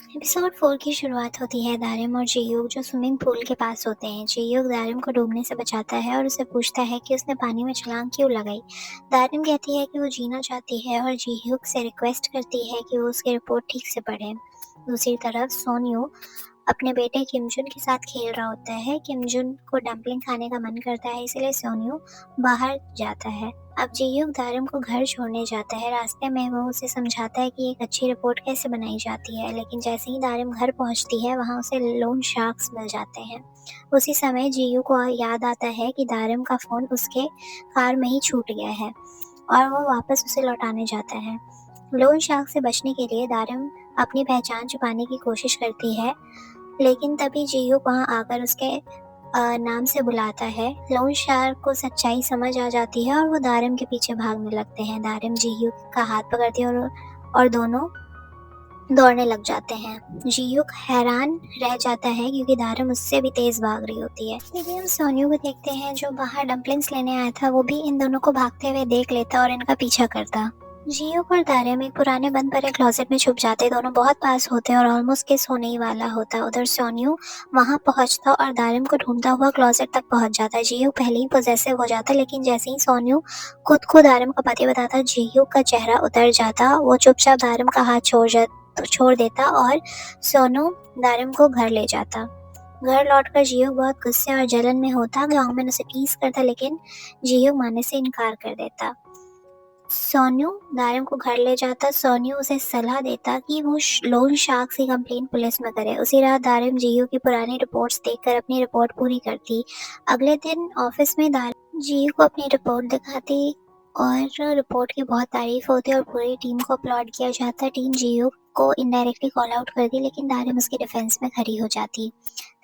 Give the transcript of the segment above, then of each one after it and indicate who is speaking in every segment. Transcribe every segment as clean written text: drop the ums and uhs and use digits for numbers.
Speaker 1: Episode 4 की शुरुआत होती है दारिम और जियोक जो स्विमिंग पूल के पास होते हैं। जियोक दारिम को डूबने से बचाता है और उसे पूछता है कि उसने पानी में छलांग क्यों लगाई। दारिम कहती है कि वो जीना चाहती है और जियोक से रिक्वेस्ट करती है कि वो उसकी रिपोर्ट ठीक से पढ़े। दूसरी तरफ सोन्यू अपने बेटे किमजुन के साथ खेल रहा होता है। किमजुन को डम्पलिंग खाने का मन करता है, इसलिए सोन्यू बाहर जाता है। अब जियोक दारिम को घर छोड़ने जाता है। रास्ते में वो उसे समझाता है कि एक अच्छी रिपोर्ट कैसे बनाई जाती है, लेकिन जैसे ही दारिम घर पहुंचती है वहां उसे लोन शार्क्स मिल जाते हैं। उसी समय जियू को याद आता है कि दारिम का फोन उसके कार में ही छूट गया है और वो वापस उसे लौटाने जाता है। लोन शार्क से बचने के लिए दारिम अपनी पहचान छुपाने की कोशिश करती है, लेकिन तभी जियू वहां आकर उसके नाम से बुलाता है। लोन शार्क को सच्चाई समझ आ जाती है और वो दारिम के पीछे भागने लगते हैं। दारिम जियू का हाथ पकड़ती है और दोनों दौड़ने लग जाते हैं। जियूक हैरान रह जाता है क्योंकि दारिम उससे भी तेज भाग रही होती है। फिर हम सोन्यू को देखते हैं जो बाहर डम्पलिंग्स लेने आया था। वो भी इन दोनों को भागते हुए देख लेता और इनका पीछा करता। जियोक और दारिम एक पुराने बंद पड़े क्लोसेट में छुप जाते। दोनों बहुत पास होते और ऑलमोस्ट किस होने ही वाला होता। उधर सोन्यू वहां पहुंचता और दारिम को ढूंढता हुआ क्लोसेट तक पहुंच जाता। जियोक पहले ही पोजेसिव हो जाता, लेकिन जैसे ही सोन्यू खुद को दारिम का पति बताता, जियोक का चेहरा उतर जाता। वो चुपचाप दारिम का हाथ छोड़ देता और सोनू दारिम को घर ले जाता। घर लौटकर जियोक बहुत गुस्से और जलन में होता। गांव उसे टीज करता, लेकिन जियोक मानने से इनकार कर देता। सोन्यू दारिम को घर ले जाता। सोन्यू उसे सलाह देता कि वो लोन शार्क की कंप्लेंट पुलिस में करे। उसी रात दारिम जियो की पुरानी रिपोर्ट्स देखकर अपनी रिपोर्ट पूरी करती। अगले दिन ऑफिस में दारिम जियो को अपनी रिपोर्ट दिखाती और रिपोर्ट की बहुत तारीफ होती और पूरी टीम को अपलॉड किया जाता। टीम जियो को इनडायरेक्टली कॉल आउट करती, लेकिन दारिम उसके डिफेंस में खड़ी हो जाती।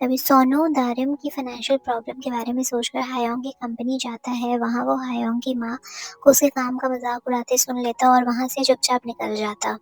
Speaker 1: तभी सोनू दारिम की फाइनेंशियल प्रॉब्लम के बारे में सोचकर हायोंग की कंपनी जाता है। वहां वो हायोंग की माँ को उसके काम का मजाक उड़ाते सुन लेता और वहां से चुपचाप निकल जाता।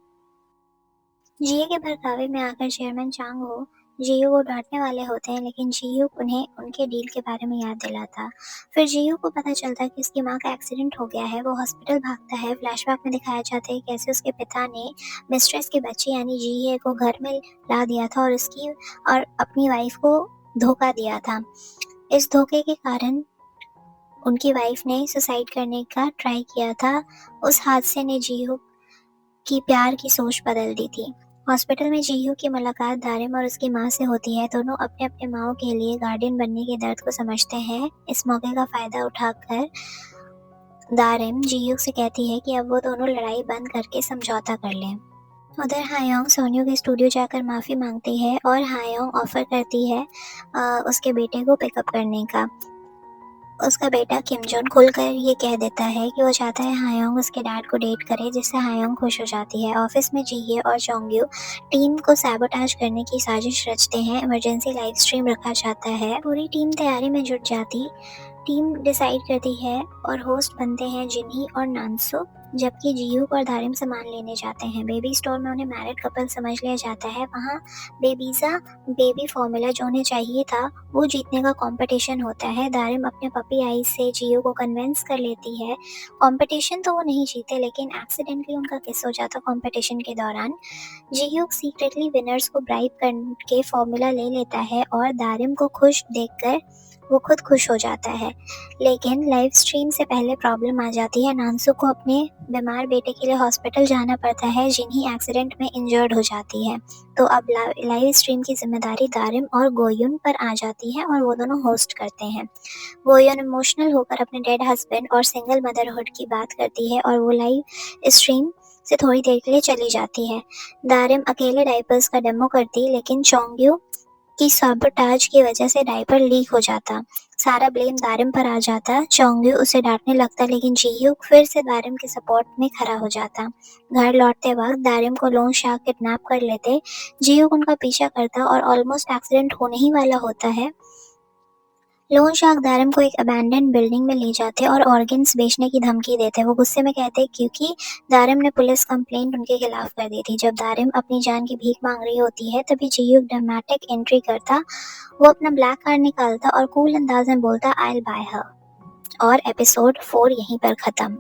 Speaker 1: जियो के भड़कावे में आकर चेयरमैन चांग हो जियो को डांटने वाले होते हैं, लेकिन जियो उन्हें उनके डील के बारे में याद दिलाता। फिर जियो को पता चलता है कि उसकी माँ का एक्सीडेंट हो गया है। वो हॉस्पिटल भागता है। फ्लैशबैक में दिखाया जाता है कैसे उसके पिता ने मिस्ट्रेस के बच्चे यानी जीए को घर में ला दिया था और उसकी और अपनी वाइफ को धोखा दिया था। इस धोखे के कारण उनकी वाइफ ने सुसाइड करने का ट्राई किया था। उस हादसे ने जियो की प्यार की सोच बदल दी थी। हॉस्पिटल में जियो की मुलाकात दारिम और उसकी माँ से होती है। दोनों अपने अपने माओ के लिए गार्डियन बनने के दर्द को समझते हैं। इस मौके का फायदा उठाकर दारिम जियो से कहती है कि अब वो दोनों लड़ाई बंद करके समझौता कर लें। उधर हायोंग सोन्यू के स्टूडियो जाकर माफी मांगती है और हायोंग ऑफर करती है उसके बेटे को पिकअप करने का। उसका बेटा किमजोन खुलकर ये कह देता है कि वो चाहता है हायोंग उसके डैड को डेट करे, जिससे हायोंग खुश हो जाती है। ऑफिस में जिये और चोंग्यू टीम को सैबोटाज करने की साजिश रचते हैं। इमरजेंसी लाइव स्ट्रीम रखा जाता है। पूरी टीम तैयारी में जुट जाती। टीम डिसाइड करती है और होस्ट बनते हैं जिन्ही और नानसो, जबकि जियूक और दारिम सामान लेने जाते हैं। बेबी स्टोर में उन्हें मैरिड कपल समझ लिया जाता है। वहाँ बेबीजा बेबी फॉर्मूला जो उन्हें चाहिए था वो जीतने का कंपटीशन होता है। दारिम अपने पपी आई से जियो को कन्विंस कर लेती है। कंपटीशन तो वो नहीं जीते, लेकिन एक्सीडेंटली उनका किस हो जाता कंपटीशन के दौरान। जियूक सीक्रेटली विनर्स को ब्राइब करके फॉर्मूला ले लेता है और दारिम को खुश देखकर वो खुद खुश हो जाता है। लेकिन लाइव स्ट्रीम से पहले प्रॉब्लम आ जाती है। नानसू को अपने बीमार बेटे के लिए हॉस्पिटल जाना पड़ता है। जिन्ही एक्सीडेंट में इंजर्ड हो जाती है। तो अब लाइव स्ट्रीम की जिम्मेदारी दारिम और गोयुन पर आ जाती है और वो दोनों होस्ट करते हैं। गोयुन इमोशनल होकर अपने डेड हस्बैंड और सिंगल मदरहुड की बात करती है और वो लाइव स्ट्रीम से थोड़ी देर के लिए चली जाती है। दारिम अकेले डायपर्स का डेमो करती, लेकिन चोंग्यू की साबोटाज की वजह से डायपर लीक हो जाता। सारा ब्लेम दारिम पर आ जाता। चोंग्यू उसे डांटने लगता, लेकिन जियूक फिर से दारिम के सपोर्ट में खड़ा हो जाता। घर लौटते वक्त दारिम को लोन शार्क किडनैप कर लेते। जियूक उनका पीछा करता और ऑलमोस्ट एक्सीडेंट होने ही वाला होता है। लोन शार्क दारिम को एक अबैंडन बिल्डिंग में ले जाते और ऑर्गन्स बेचने की धमकी देते। वो गुस्से में कहते क्योंकि दारिम ने पुलिस कंप्लेंट उनके खिलाफ कर दी थी। जब दारिम अपनी जान की भीख मांग रही होती है तभी जियूक ड्रामेटिक एंट्री करता। वो अपना ब्लैक कार्ड निकालता और कूल अंदाज में बोलता आई विल बाय हर। और एपिसोड 4 यहीं पर खत्म।